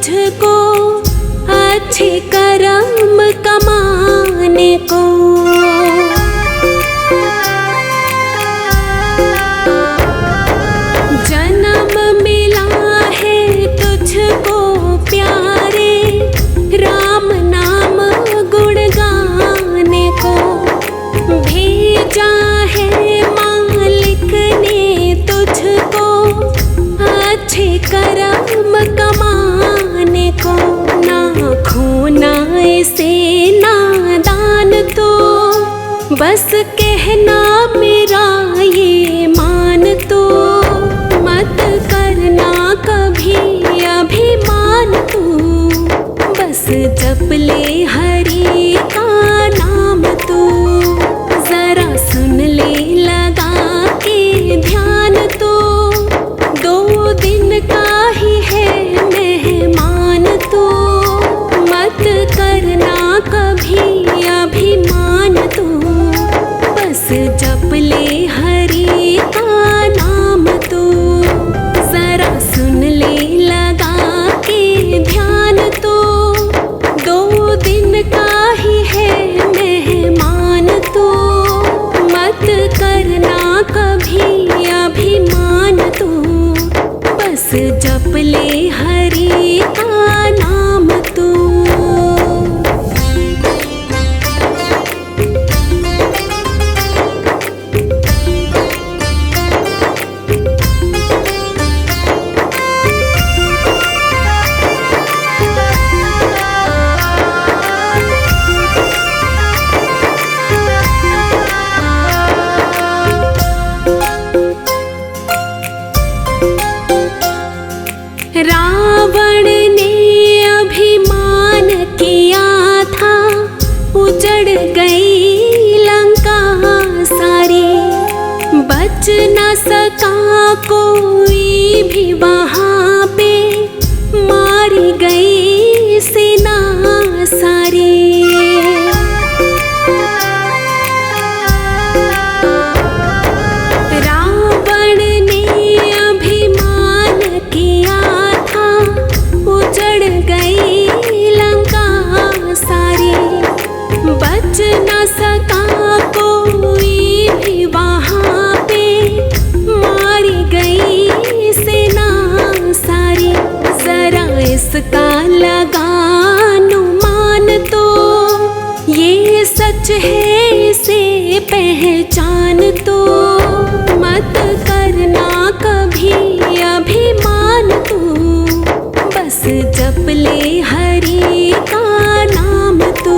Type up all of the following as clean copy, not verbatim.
तुझको अच्छे कर्म कमाने को। जन्म मिला है तुझको प्यारे, राम नाम गुण गाने को। भेजा है मालिक ने तुझको अच्छे कर्म कमाने को। ना खोना ऐसे नादान तो, बस कहना मेरा ये मान तो। मत करना कभी अभिमान तू, बस जप ले हरि का नाम तू। जरा सुन ले लगा के ध्यान तो, 2 दिन का ही है मेहमान तो। मत करना कभी अभिमान तू, बस जप ले हरि का नाम तू। जरा सुन ले लगा के ध्यान तो, 2 दिन का ही है मेहमान तो। मत करना कभी अभिमान तू, बस जप ले हरि का नाम तू। रावण ने अभिमान किया था, उजड़ गई लंका सारी। बच न सका कोई भी वहाँ पे, मारी गई सेना सारी। रावण ने अभिमान किया था, उजड़ गई लंका सारी। बच न सका कोई भी वहाँ पे, मारी गई सेना सारी। जरा इसका लगा अनुमान तो, ये सच है इसे पहचान तो। मत करना कभी अभिमान तू, बस जप ले हरि का नाम तू।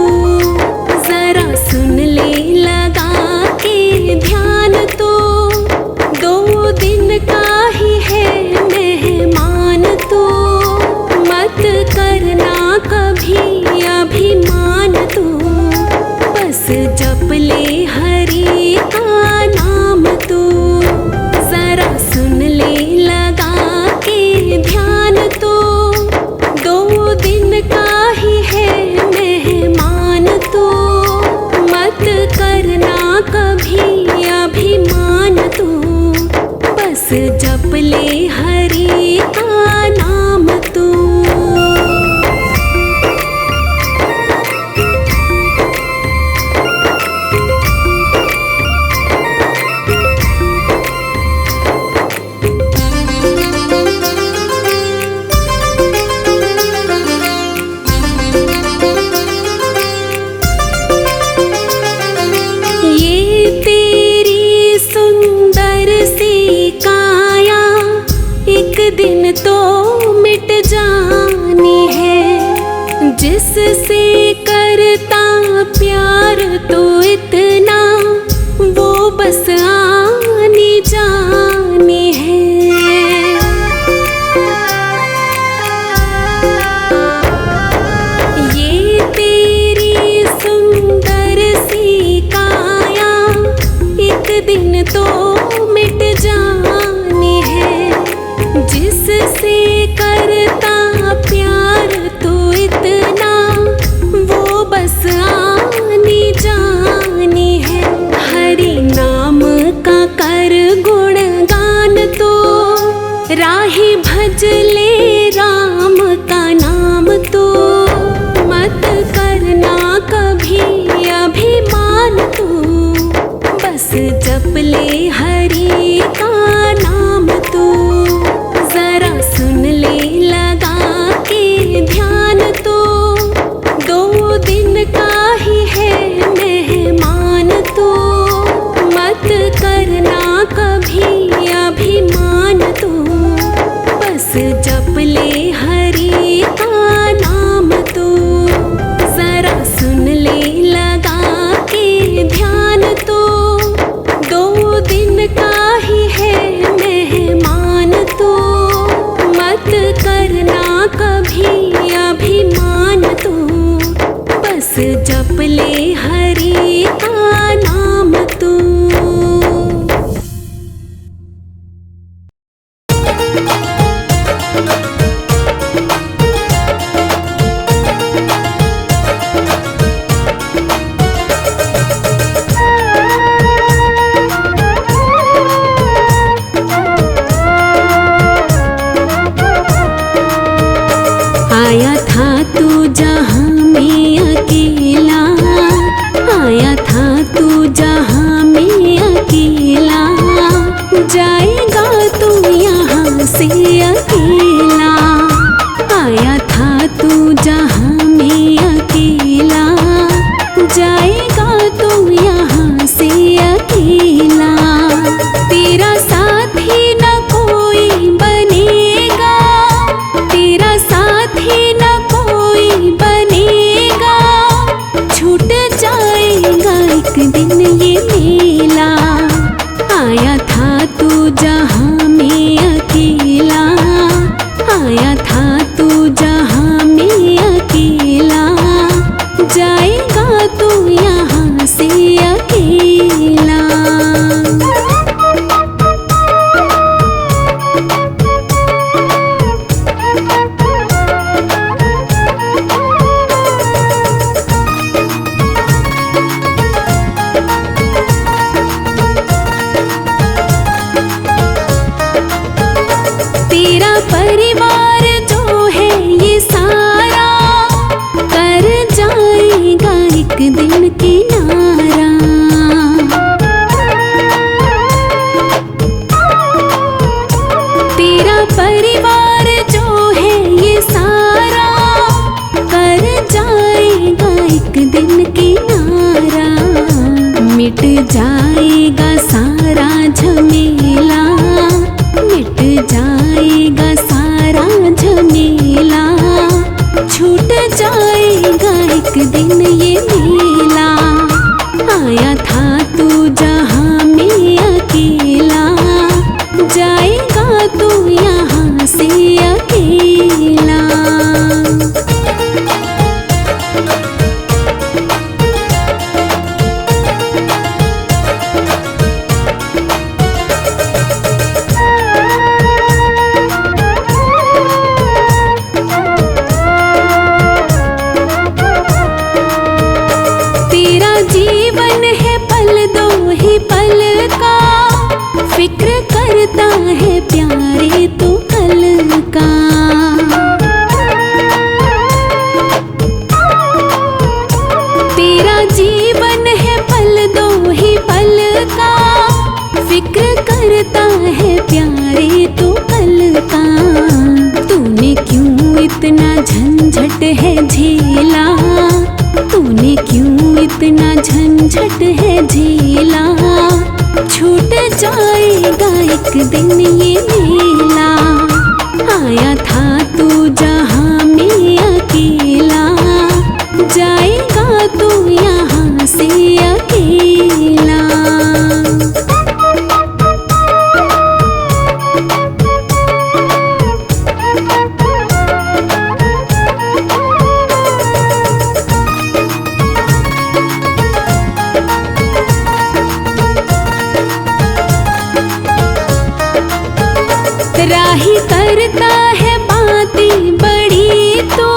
जरा सुन ले लगा के ध्यान तो, 2 दिन का ही है मेहमान तो। मत करना कभी अभिमान तू, बस जप ले हरि का नाम तू। जरा सुन ले लगा के ध्यान तो, 2 दिन का ही है मेहमान तो। मत करना कभी अभिमान तू, बस जप ले हरि का नाम तू। ये तेरी सुंदर सी काया, एक दिन तो मिट जानी है। जिससे करता प्यार तो इतना, वो बस आनी जानी है। ये तेरी सुंदर सी काया, एक दिन तो मिट जानी है। जिससे करता प्यार तो इतना, वो बस आनी जानी है। हरि नाम का कर गुणगान तो, राही भज ले राम का नाम जप ले हरि का नाम तू, जरा सुन ले लगा के ध्यान तू। 2 दिन का ही है मेहमान तू, मत करना कभी अभिमान तू। बस जप ले हरि का नाम तू, जरा सुन ले लगा के ध्यान तू। 2 दिन का ही है मेहमान तू, मत करना कभी अभिमान तू। बस जप ले हरि का नाम तू। आया था तू जहाँ में अकेला, आया था तू जहाँ में अकेला, जाएगा तू यहाँ से अकेला। आया था तू जहाँ में अकेला, जाएगा तू यहाँ से अकेला। तेरा साथी न कोई बनेगा, तेरा साथी न कोई बनेगा, छूट जाएगा एक दिन ये मेला। आया था तू जहाँ में अकेला, आया था तू जहाँ में अकेला, जाएगा तू यहाँ से अकेला। तेरा परिवार जो है ये सारा, कर जाएगा एक दिन किनारा। तेरा परिवार जो है ये सारा, कर जाएगा एक दिन किनारा। मिट जाएगा सारा झमेला, मिट जाएगा सारा झमेला, छूट जाएगा एक दिन ये मेला। आया था तू जहाँ में अकेला, जाएगा तू यहाँ से अकेला। तेरा जीवन है पल 2 ही पल का, फिक्र करता है प्यारे तू कल का। तेरा जीवन है पल 2 ही पल का, फिक्र करता है प्यारे तू कल का। तूने क्यों इतना झंझट है झेला, तूने क्यों इतना झंझट है झेला, छूट जाएगा एक दिन ये मेला। आया था तू जहाँ में अकेला, जाएगा तू यहाँ से अकेला। राही करता है बातें बड़ी तो,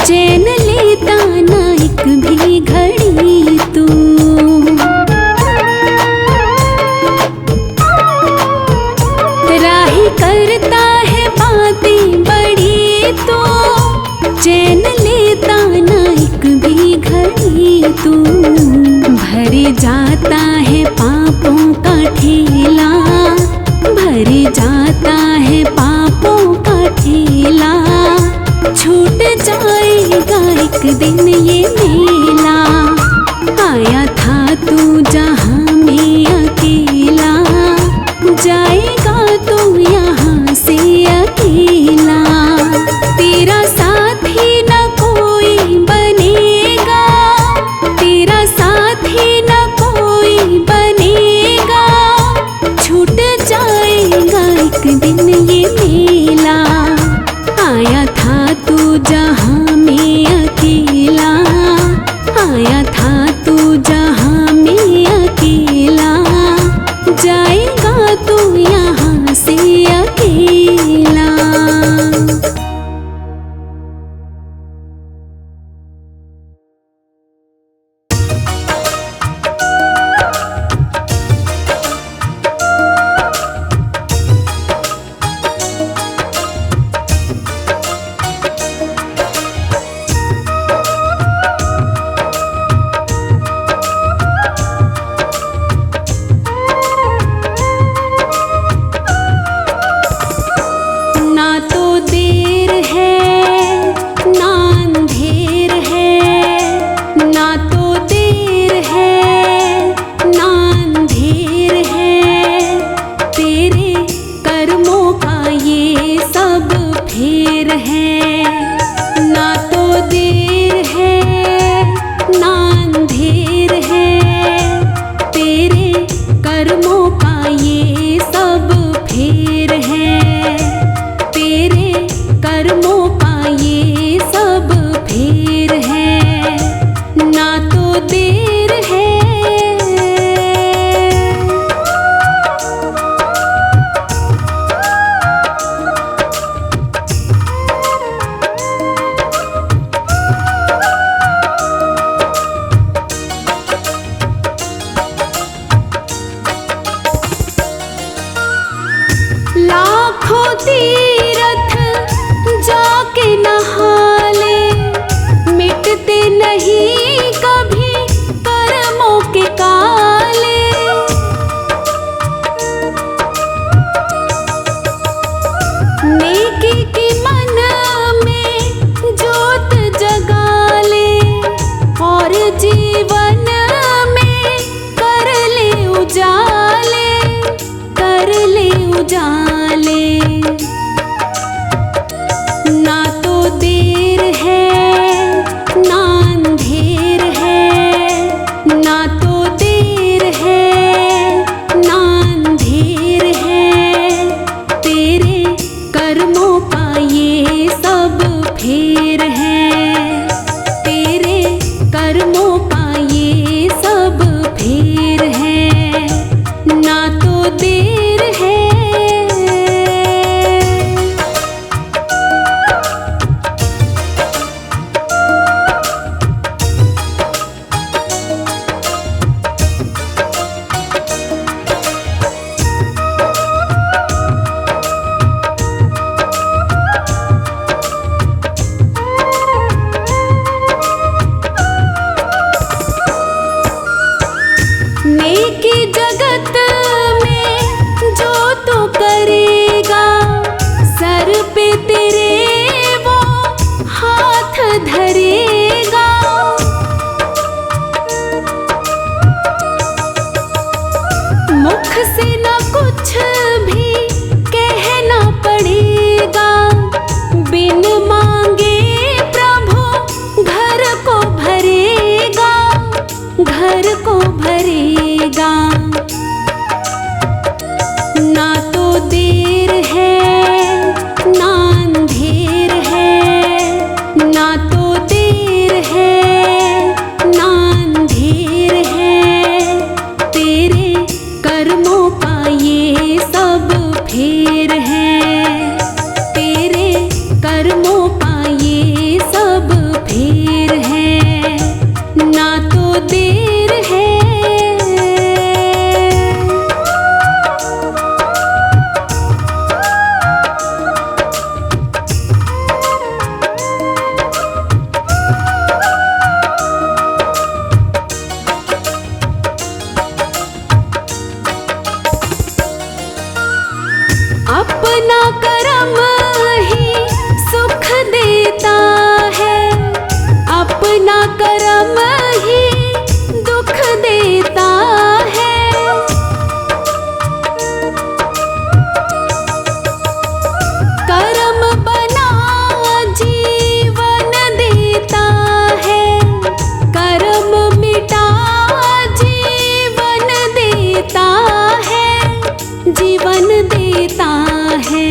चैन लेता ना एक भी घड़ी तू। राही करता है बातें बड़ी तो, चैन लेता ना एक भी घड़ी तू। भरे जाता है कर्मों का ये सब फेर है, तेरे कर्मों का ये सब फेर है, ना तो देर है। लाखों तीरथ जाके नहा ले, मिटते नहीं कभी कर्मों के काले। नेकी की मन में जोत जगा ले, और जीवन में कर ले उजाले, कर ले उजाले। ना तो देर है ना अंधेर है, ना तो देर है ना अंधेर है, तेरे कर्मों का ये सब फेर है, तेरे कर्मों का ये सब फेर है, ना तो देर है। नेकी जगत में जो तू करेगा, सर पे तेरे वो हाथ धरेगा। मुख से न कुछ भी कहना पड़ेगा, बिन मांगे प्रभु घर को भरेगा, घर को भरेगा। ना तो देर है ना अंधेर है, ना तो देर है ना अंधेर है, तेरे कर्मों का ये सब फेर है, तेरे कर्मों का ये सब फेर है, ना तो देर है। अपना कर्म ही सुख देता है, अपना कर्म ही दुख देता है। कर्म बना जीवन देता है, कर्म मिटा जीवन देता है, जीवन देता है।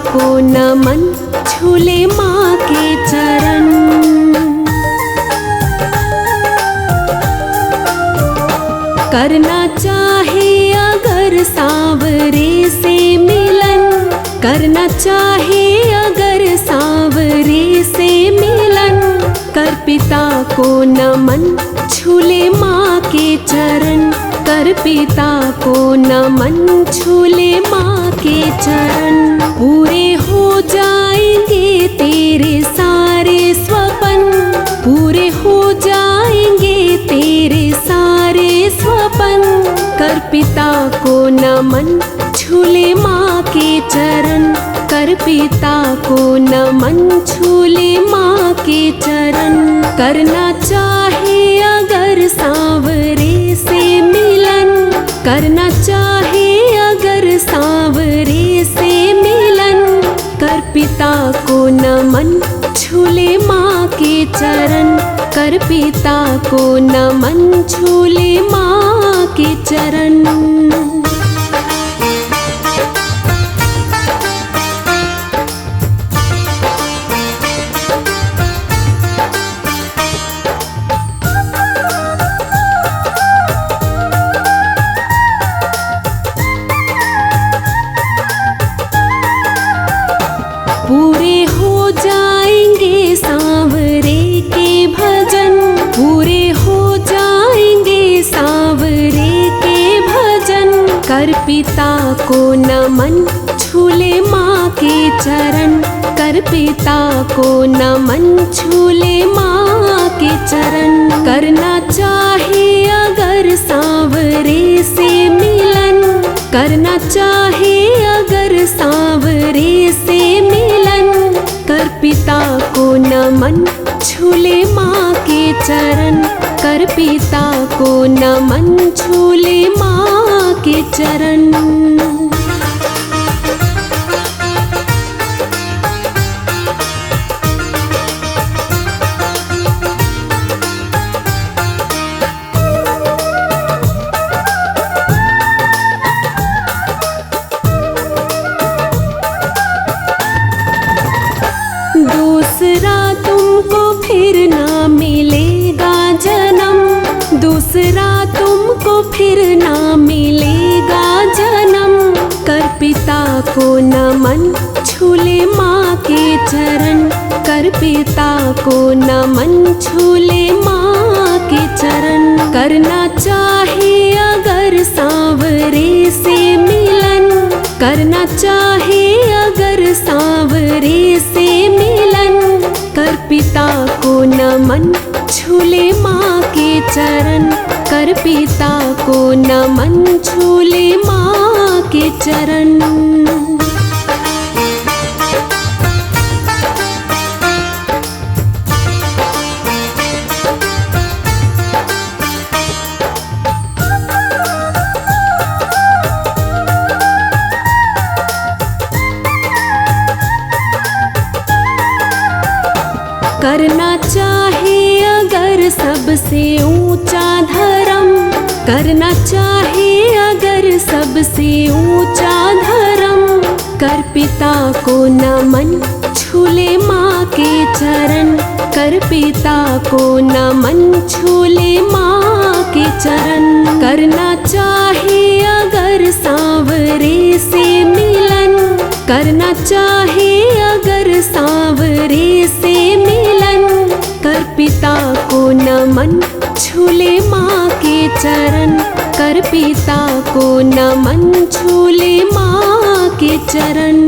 को नमन, झूले माँ के चरण। करना चाहे अगर सांवरे से मिलन, करना चाहे अगर सांवरे से मिलन, कर पिता को नमन, झूले माँ के चरण। कर पिता को नमन, झूले माँ के चरण। पूरे हो जाएंगे तेरे सारे स्वप्न, पूरे हो जाएंगे तेरे सारे स्वप्न। कर पिता को नमन, झूले माँ के चरण। कर पिता को नमन, झूले माँ के चरण। करना चाहे अगर सांवरे से मिलन, करना चाहे अगर सांवरे से मिलन, कर पिता को नमन, झूले माँ के चरण। कर पिता को नमन, झूले माँ के चरण। पूरे हो जाएंगे सांवरे के भजन, पूरे हो जाएंगे सांवरे के भजन। कर पिता को नमन, झूले माँ के चरण। कर पिता को नमन, झूले माँ के चरण। करना चाहे अगर सांवरे से मिलन, करना चाहे अगर सांवरे से मिलन, कर पिता को नमन, झूले माँ के चरण। कर पिता को नमन, झूले माँ के चरण। दूसरा तुमको फिर ना मिलेगा जन्म, दूसरा तुमको फिर ना मिलेगा जन्म। कर पिता को नमन, झूले माँ के चरण। कर पिता को नमन, झूले माँ के चरण। करना चाहे अगर सांवरे से मिलन, करना चाहे अगर सांवरे से मिलन, कर पिता को नमन, झूले माँ के चरण। कर पिता को नमन, झूले माँ के चरण। करना चाहे अगर सबसे ऊंचा धर्म, करना चाहे अगर सबसे ऊंचा धर्म, कर पिता को नमन, झूले माँ के चरण। कर पिता को नमन, झूले माँ के चरण। करना चाहे अगर सांवरे से मिलन, करना चाहे अगर सांवरे से मिलन, कर पिता को नमन, झूले माँ के चरण। कर पिता को नमन, झूले माँ के चरण।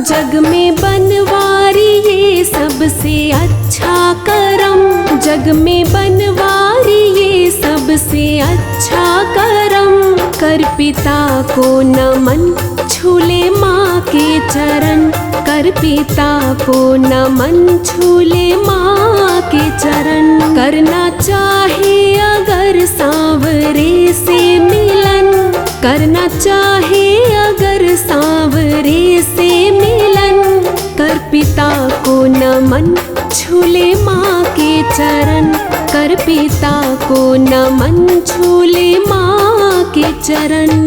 जग में बनवारी ये सबसे अच्छा करम, जग में बनवारी ये सबसे अच्छा करम। कर पिता को नमन, झूले माँ के चरण। कर पिता को नमन, झूले माँ के चरण। करना चाहे अगर सांवरे से मिलन, करना चाहे अगर सांवरे से मिलन, कर पिता को नमन, छूले माँ के चरण, कर पिता को नमन, छूले माँ के चरण।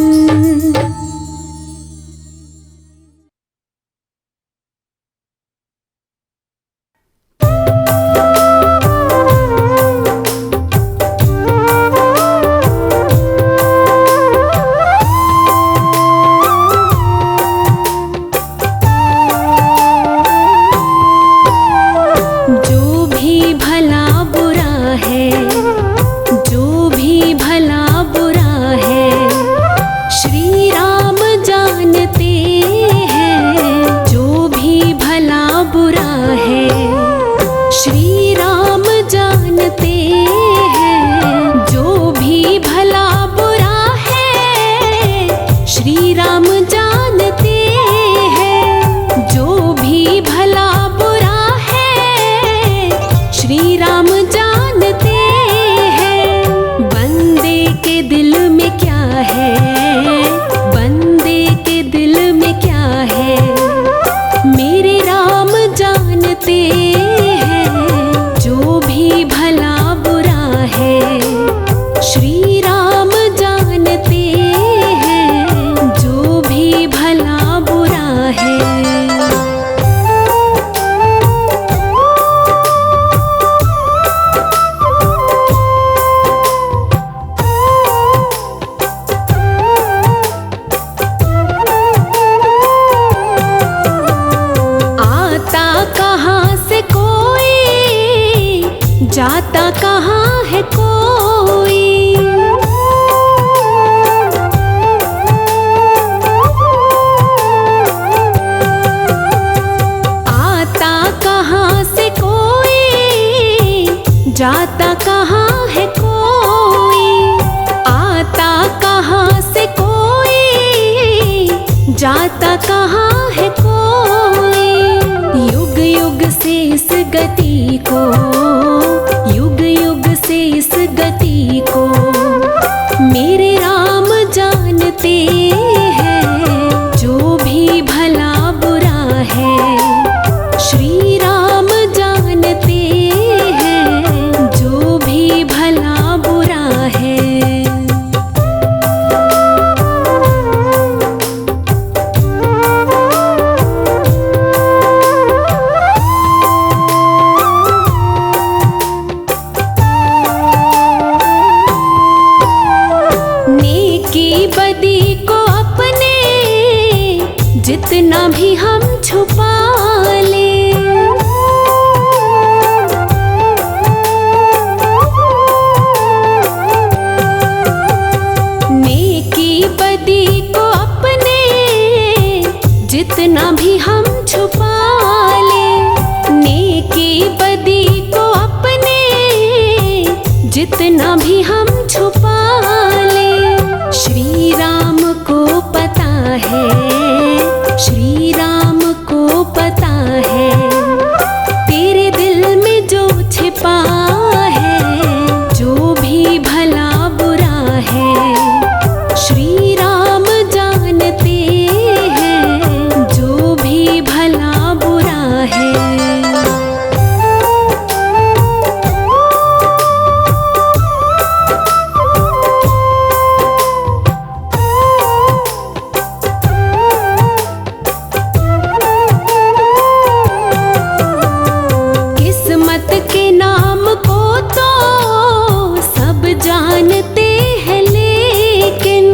जाता कहाँ है कोई, आता कहाँ से कोई, जाता कहाँ है कोई, आता कहाँ से कोई, जाता कहाँ है कोई। युग युग से इस गति को, युग युग से इस गति को मेरे राम जानते हैं। जो भी भला बुरा है श्री राम जानते हैं, जो भी भला बुरा है। बदी को अपने जितना भी हम छुपा ले, नेकी बदी को अपने जितना भी हम छुपा ले, नेकी बदी को अपने जितना भी हम छुपा ले। श्री राम को पता है, श्री राम को पता है, तेरे दिल में जो छिपा है, जो भी भला बुरा है श्री राम जानते हैं, जो भी भला बुरा है। जानते हैं लेकिन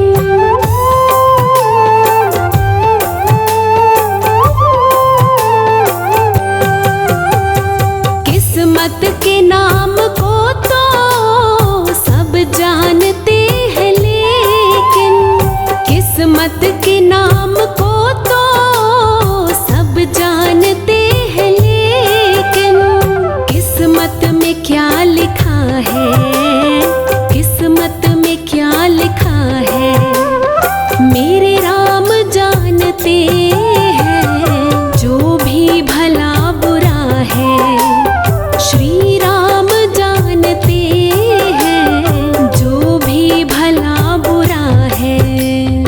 किस्मत के नाम को तो सब जानते हैं, लेकिन किस्मत के नाम को तो सब जानते हैं, लेकिन किस्मत में क्या लिखा है, किस्मत में क्या लिखा है मेरे राम जानते हैं। जो भी भला बुरा है श्री राम जानते हैं, जो भी भला बुरा है।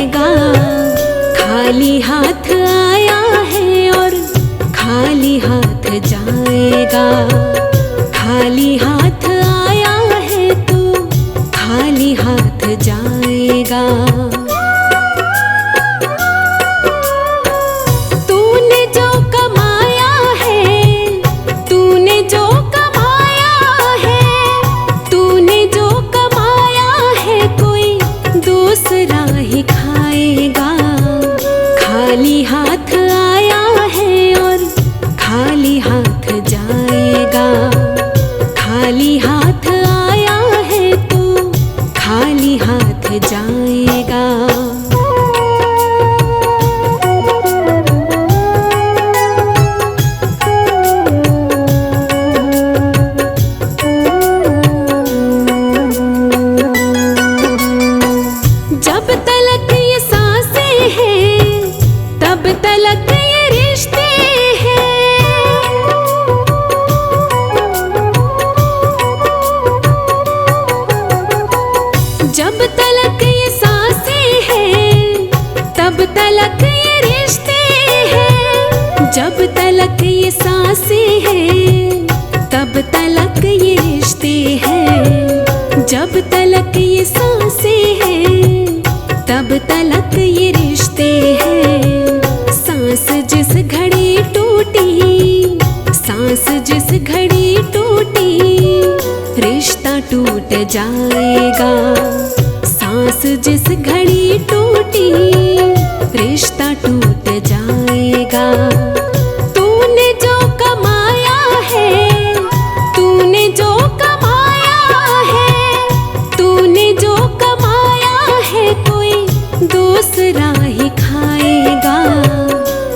खाएगा। खाली हाथ आया है और खाली हाथ जाएगा। खाली हाथ आया है तो खाली हाथ जाएगा। तूने जो कमाया है, तूने जो कमाया है, तूने जो कमाया है कोई दूसरा ही खाएगा। खाली हाथ आया है और खाली हाथ जाएगा। खाली हाथ आया है तो खाली हाथ जाएगा। जब तलक ये सांसें हैं तब तलक ये रिश्ते हैं। जब तलक ये सांसें हैं तब तलक ये रिश्ते हैं। जब तलक ये सांसें हैं तब तलक ये रिश्ते हैं। जब तलक ये सांसें हैं तब तलक ये रिश्ते हैं। सांस जिस घड़ी टूटी, सांस जिस घड़ी टूटी, रिश्ता टूट जाएगा। सांस जिस घड़ी टूटी, रिश्ता टूट जाएगा। तूने जो कमाया है, तूने जो कमाया है, तूने जो कमाया है कोई दूसरा ही खाएगा।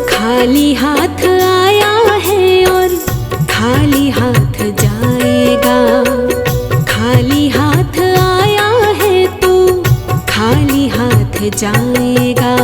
खाली हाथ आया है और खाली हाथ जाएगा। खाली हाथ आया है तो खाली हाथ जाएगा।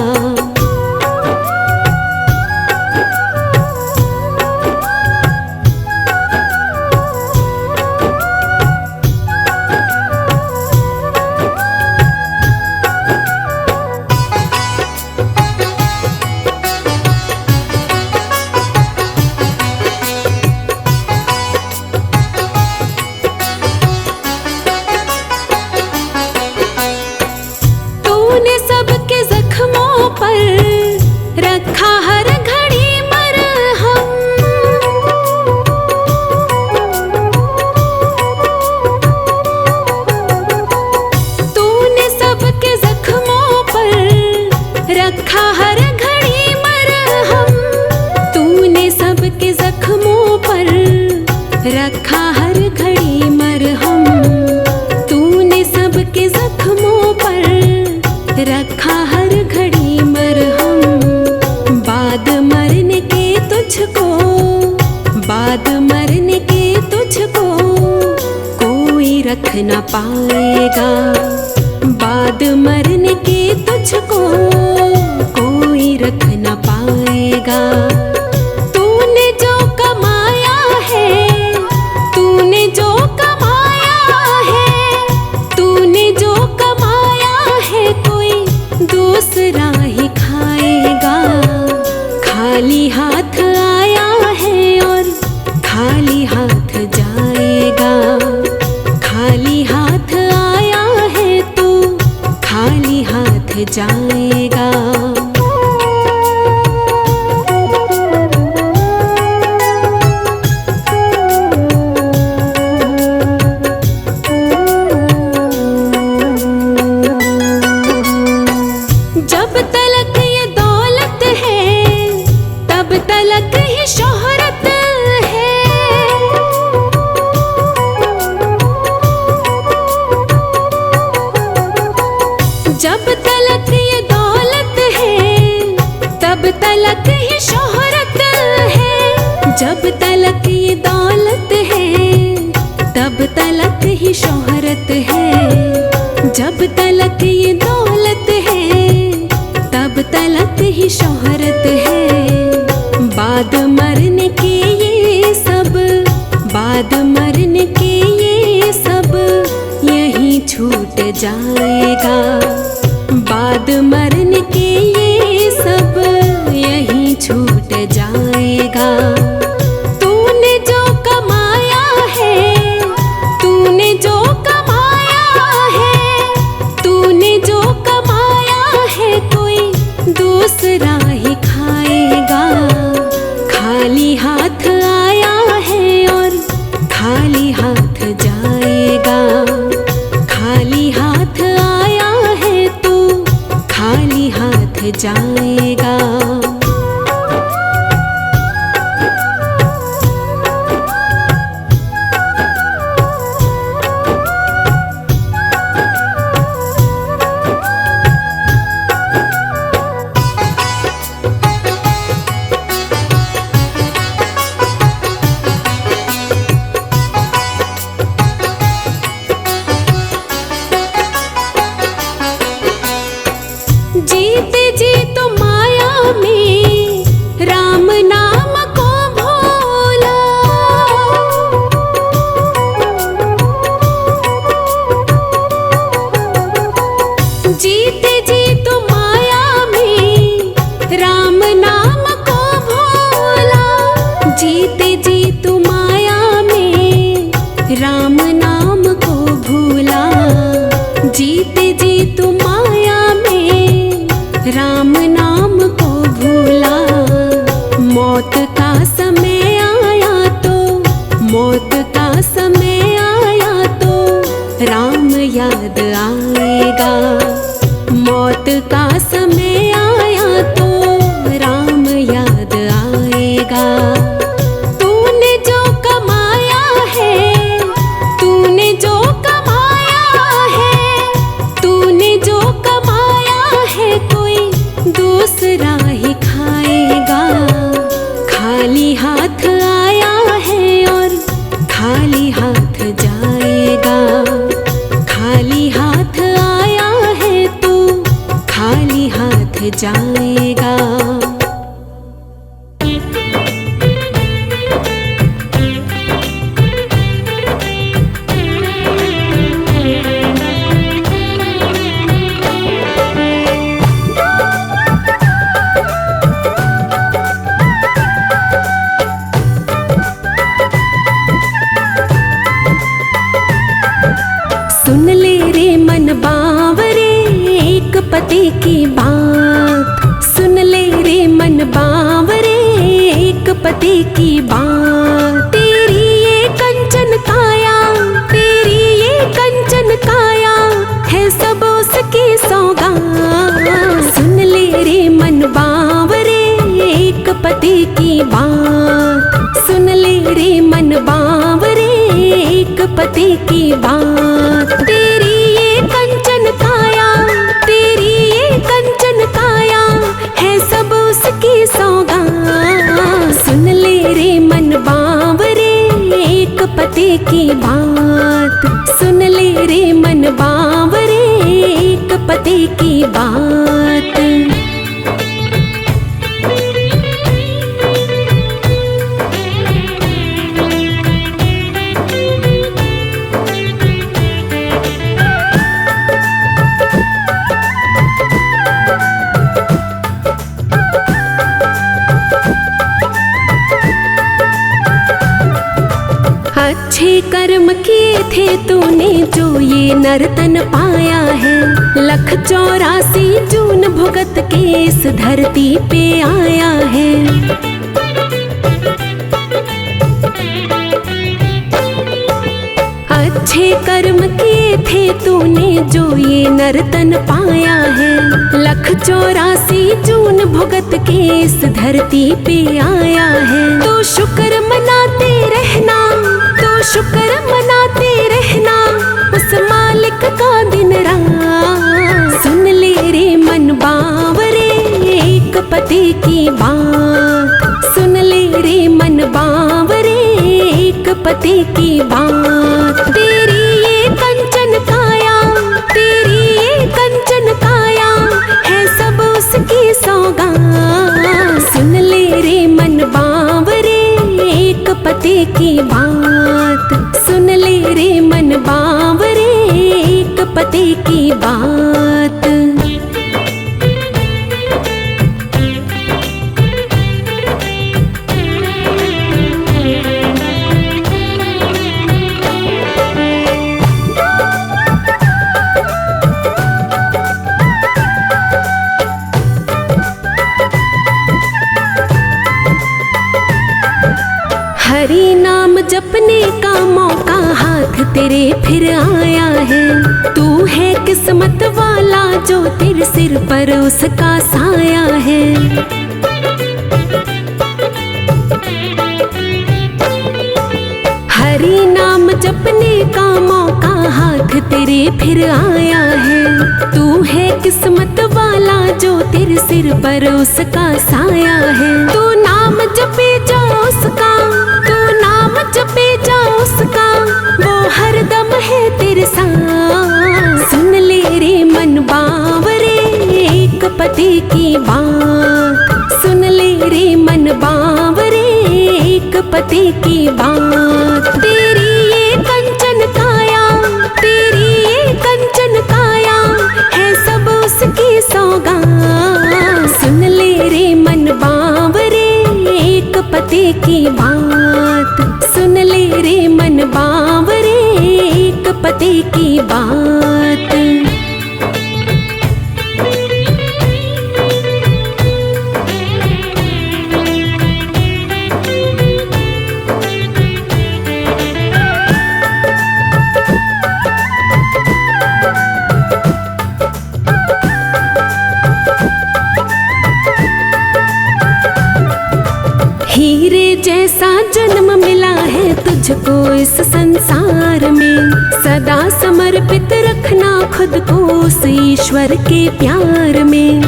तूने सबके जख्मों पर रखा हर घड़ी मरहम। तूने सबके जख्मों पर रखा हर घड़ी मरहम। तूने सबके जख्मों पर रखा हर घड़ी मरहम। तूने सबके जख्मों पर रखा हर घड़ी मरहम। बाद मरने के तुझको, बाद मरने के तुझको कोई रख न पाएगा। बाद मरने के तुझको कोई रख न पाएगा। तूने जो कमाया है, तूने जो कमाया है, तूने जो कमाया है कोई दूसरा ही खाएगा। खाली हाथ आया है और खाली हाथ जाएगा। खाली हाथ आया है तो खाली हाथ जाएगा। जब तलक ये दौलत है तब तलक ही शोहरत है। जब तलक ये दौलत है तब तलक ही शोहरत है। जब तलक ये दौलत है तब तलक ही शोहरत है। जब तलक ये दौलत है तब तलक ही शोहरत है। बाद मरने के ये सब, बाद मरने के ये सब यहीं छूट जाएगा। बाद मरने बन के ये सब यहीं छूट जाएगा। तूने जो कमाया है, तूने जो कमाया है, तूने जो कमाया है, कोई दूसरा ही खाएगा। खाली हाथ आया है और खाली हाथ जाएगा। खाली हाथ आया है तो खाली हाथ जाएगा। जीते जी तो माया में राम नाम को भूला। जीते जी तो माया में राम नाम को भूला। जीते जी तो माया में राम नाम को भूला। जीते जी तो माया में राम नाम को भूला। मौत का समय आया तो, मौत का समय आया तो राम याद आएगा। मौत का समय आया तो राम याद आएगा। तूने जो कमाया है, तूने जो कमाया है, तूने जो कमाया है, कोई दूसरा ही खाएगा। खाली हाथ आया है और खाली हाथ जाएगा। खाली हाथ आया है तो खाली हाथ जाएगा। सुन ले रे मन बावरे एक पति की बात। सुन ले रे मन बावरे एक पति की बात। तेरी ये कंचन काया, तेरी ये कंचन काया है सब उसकी सौगात। सुन ले रे मन बावरे एक पति की बात। सुन ले रे मन बावरे एक पति की बात। तेरी ये कंचन काया, तेरी ये कंचन काया है सब उसकी सौगात। सुन ले रे मन बावरे एक पति की बात। सुन ले रे मन बावरे एक पति की बात। अच्छे कर्म किए थे तूने जो ये नर्तन पाया है। 184 जून भुगत के इस धरती पे आया है। अच्छे कर्म किए थे तूने जो ये नर्तन पाया है। 184 जून भुगत के इस धरती पे आया है। तो शुक्र मनाते रहना, तो शुक्र मनाते रहना उस मालिक का दिन रात। सुन ले रे मन बावरे एक पति की बात। सुन ले रे मन बावरे एक पति की बात। तेरी ये कंचन काया, तेरी ये कंचन काया है सब उसकी सौगात। सुन ले रे मन बावरे एक पति की बात। सुन ले रे मन बावरे एक पति की बात। हरि नाम जपने का मौका हाथ तेरे फिर आया है। तू है किस्मत वाला जो तेरे सिर पर उसका साया है। हरि नाम जपने का मौका हाथ तेरे फिर आया है। तू है किस्मत वाला जो तेरे सिर पर उसका साया है। तू नाम जपे जा उसका, तू नाम जपे जा उसका, वो हरदम है तेरे साथ। सुन ले रे मन बावरे एक पति की बात। सुन ले रे मन बावरे एक पति की बात। तेरी ये कंचन काया, तेरी ये कंचन काया है सब उसकी सौगात। सुन ले रे मन बावरे एक पति की बात। सुन ले रे मन बावरे एक पति की बात। हीरे जैसा जन्म मिला है तुझको इस संसार में। सदा समर्पित रखना खुद को उस ईश्वर के प्यार में।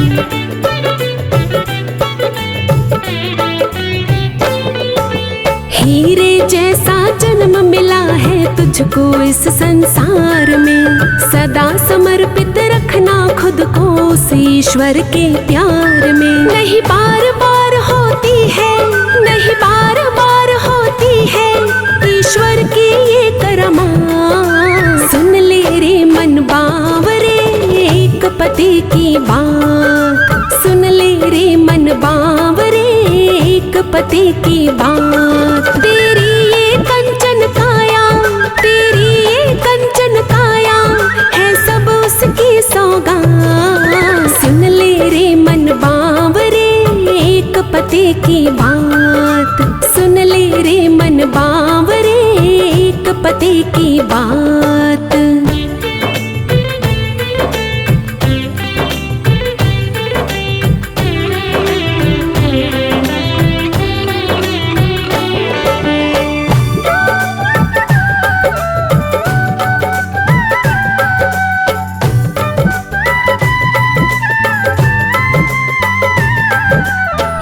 हीरे जैसा जन्म मिला है तुझको इस संसार में। सदा समर्पित रखना खुद को उस ईश्वर के प्यार में। नहीं बार बार होती है, नहीं बार बार होती है ईश्वर की ये करामात। सुन ले रे मन बावरे एक पति की बात। सुन ले रे मन बावरे एक पति की बात। तेरी ये कंचन काया, तेरी ये कंचन काया है सब उसकी सौगात। सुन ले रे मन बावरे एक पति की बात। सुन ले रे मन बावरे एक पति की बात।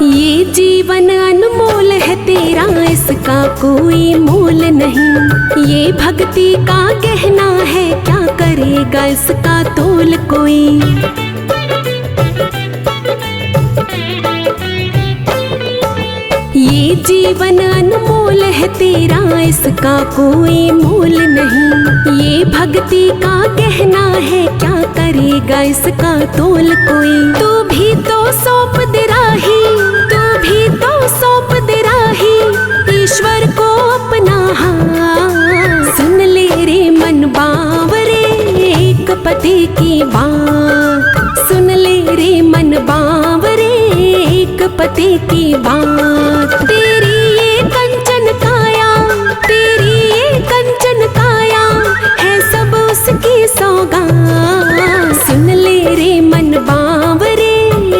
ये जीवन अनमोल है तेरा, इसका कोई मोल नहीं। ये भक्ति का गहना है, क्या करेगा इसका तोल कोई। ये जीवन अनमोल है तेरा, इसका कोई मोल नहीं। ये भक्ति का गहना है, क्या करेगा इसका तोल कोई। तू भी तो सौंप दे राही, तू भी तो सौंप दे राही ईश्वर को अपना हाथ। सुन ले रे मन बावरे एक पति की बात। सुन ले रे मन बावरे एक पति की बात। तेरी ये कंचन काया, तेरी ये कंचन काया है सब उसकी सौगात। सुन ले रे मन बावरे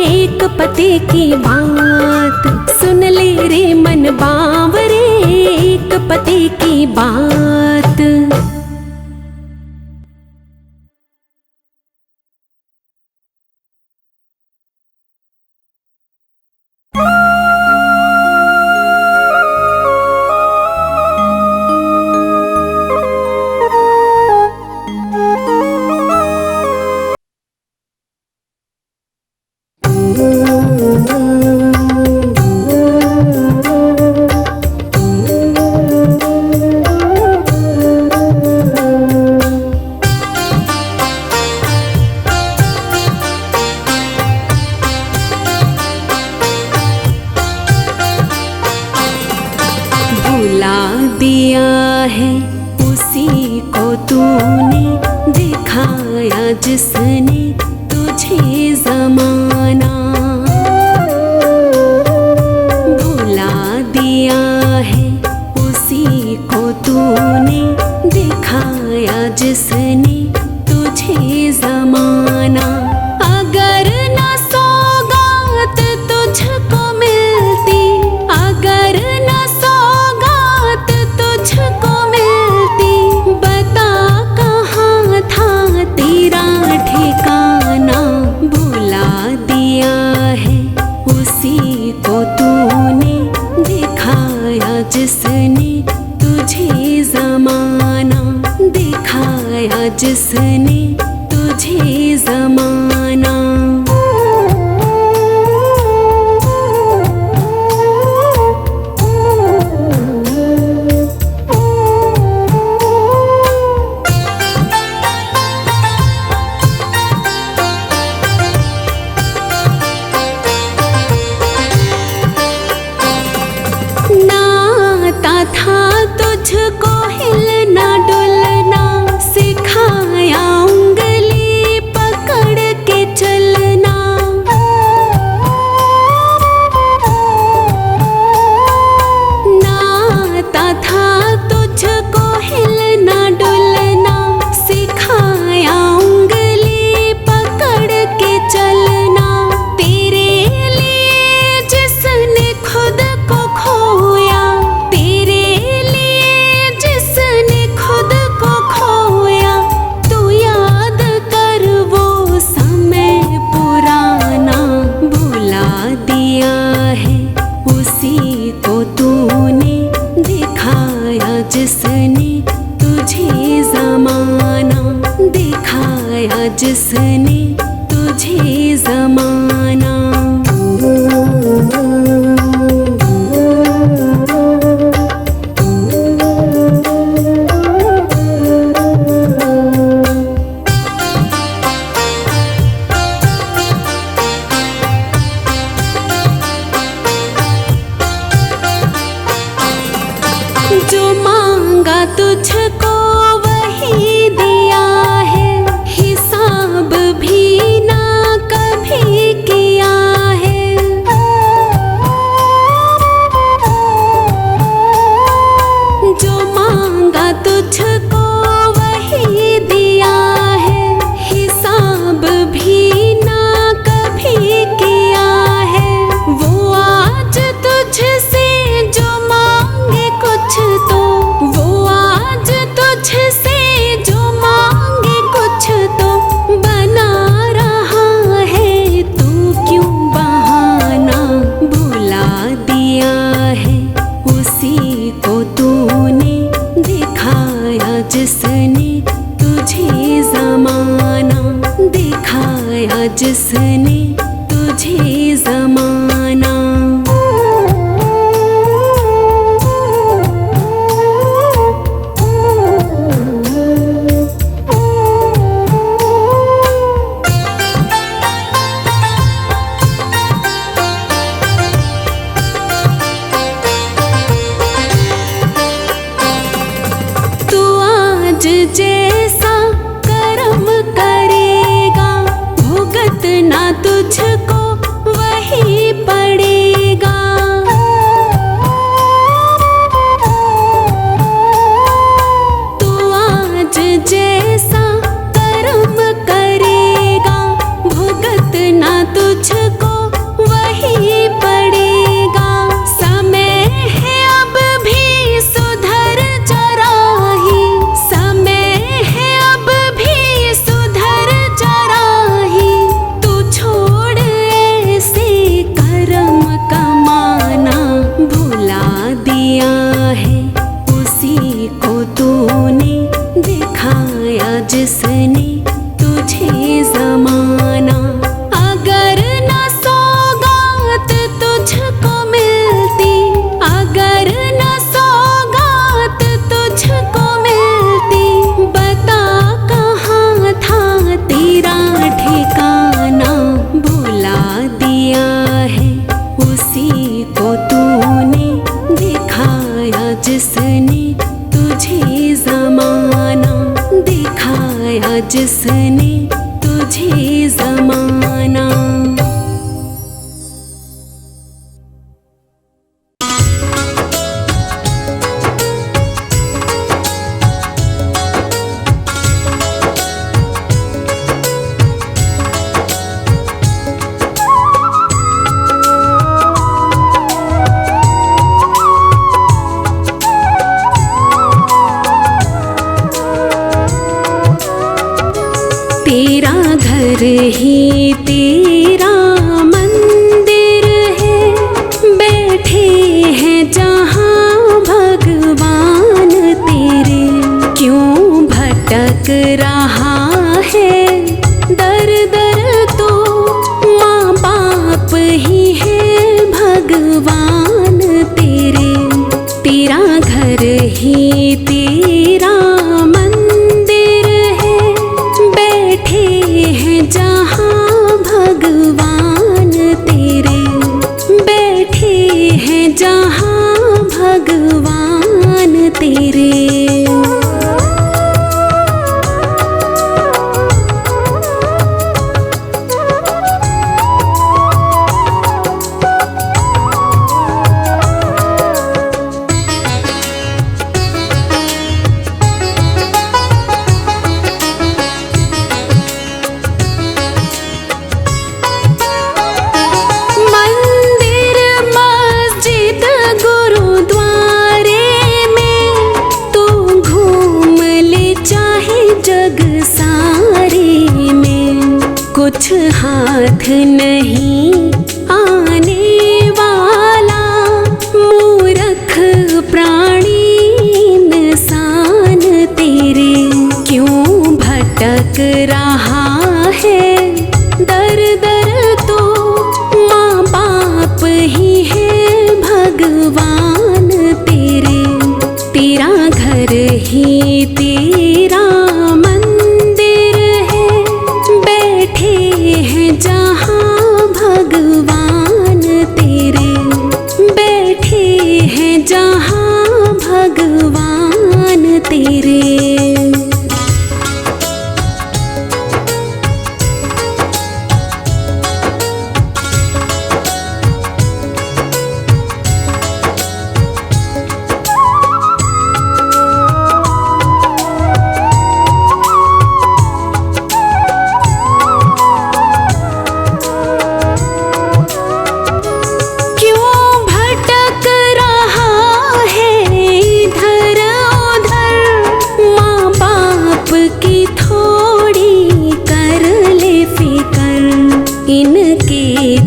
एक पति की बात। सुन ले रे मन बावरे एक पति की बात। जिसने तुझे जमाना भुला दिया है जिसने तुझे ज़माना। नाता था तुझको हिलना डुलना, सिखाया उंगली पकड़ के चलना। नाता था तुझको हिलना डुलना, सिखाया उंगली पकड़ के चलना। तेरे लिए जिसने खुद को खोया, तेरे लिए जिसने खुद को खोया, तू याद कर वो समय पुराना। भुला दिया है उसी को तूने, दिखाया जिसने तुझे ज़माना। दिखाया जिसने तुझे ज़माना। जो मांगा तुझको वही दिया है, हिसाब भी ना कभी किया है। जो मांगा तुझको वही दिया है, हिसाब भी ना कभी किया है। वो आज तुझसे जो मांगे कुछ तो, वो आज तुझसे जो मांगे कुछ तो, बना रहा है तू क्यों बहाना। भुला दिया है उसी को तूने, दिखाया जिसने तुझे ज़माना। दिखाया जिसने तुझे ज़माना। तू आज जैसा कर्म करेगा, भुगतना तुझको वही पड़ेगा। तू आज जैसा कर्म करेगा, भुगतना तुझको वही पड़ेगा। समय है अब भी सुधर जरा ही, समय है अब भी सुधर जरा ही। तू छोड़ ऐसे कर्म कमाना। भुला दिया है उसी को तूने, दिखाया जिसने तुझे ज़माना। अगर न सौगात तुझको मिलती, अगर न सौगात तुझको मिलती, बता कहाँ था तेरा ठिकाना। भुला दिया है उसी को तूने, दिखाया जिसने तुझे ज़माना। दिखाया जिसने तुझे ज़माना। जहाँ भगवान तेरे। कुछ हाथ नहीं आने वाला, मूर्ख प्राणी इंसान तेरे। क्यों भटक रहा है दर दर, तो माँ बाप ही है भगवान तेरे। तेरा घर ही तेरा जहाँ भगवान तेरे, बैठे हैं जहाँ भगवान तेरे।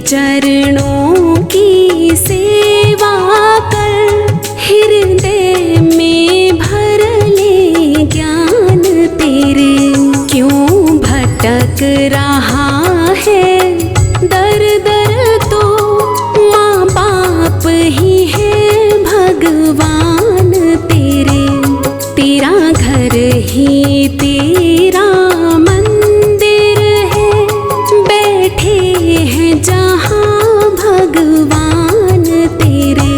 चरणों की सेवा कर, हृदय में भर ले ज्ञान तेरे। क्यों भटक रहा है दर दर, तो माँ बाप ही है भगवान तेरे। तेरा घर ही तेरा मंदिर है, बैठे हैं जहाँ भगवान तेरे,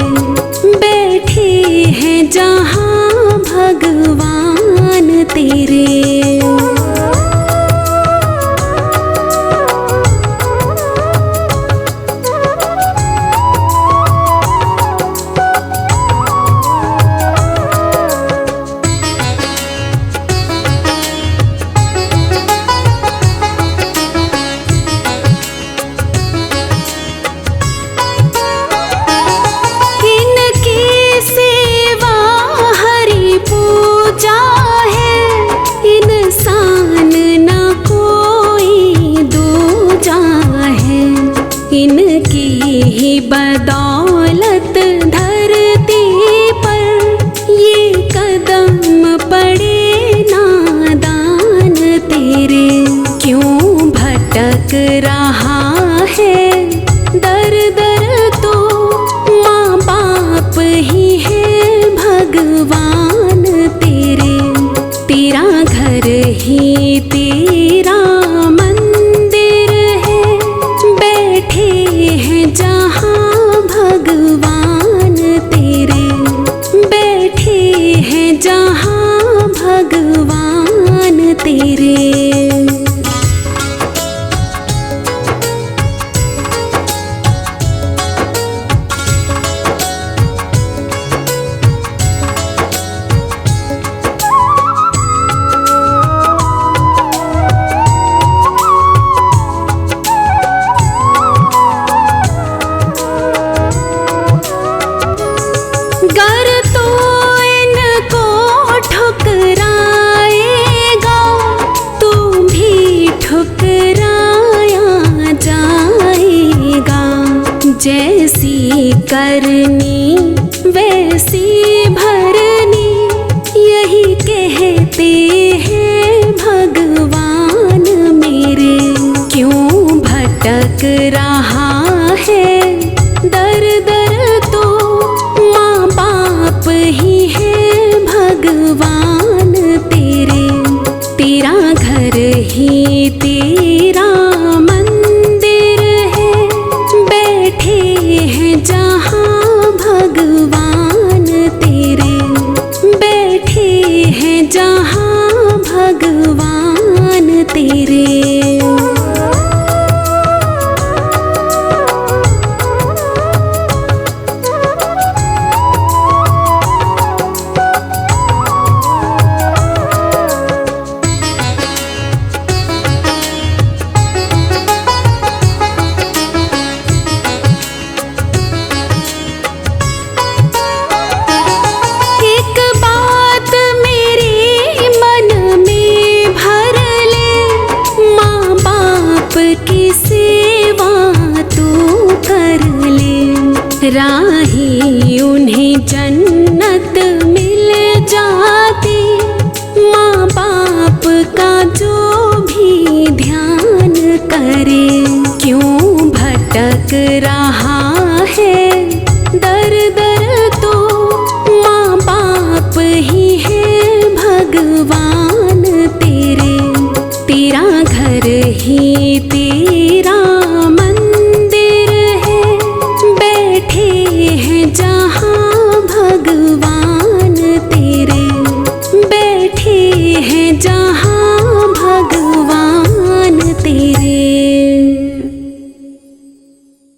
बैठे हैं जहाँ भगवान तेरे। इनकी ही बदौलत धरती पर ये कदम पड़े नादान तेरे। क्यों भटक रहा है दर दर, तो माँ बाप ही है भगवान तेरे। तेरा घर ही तेरा मंदिर है, बैठे हैं जहाँ भगवान तेरे, बैठे हैं जहाँ भगवान तेरे। गर तो इनको ठुकराएगा, तू भी ठुकराया जाएगा। जैसी करनी वैसी भरनी, यही कहते हैं भगवान मेरे। क्यों भटक रहा है दर दर, तो माँ बाप ही है भगवान तेरे। तेरा घर ही तेरा मंदिर है, बैठे हैं जहाँ भगवान राही उन्हें जन्नत मिल जाती। माँ बाप का जो भी ध्यान करे, क्यों भटक रहा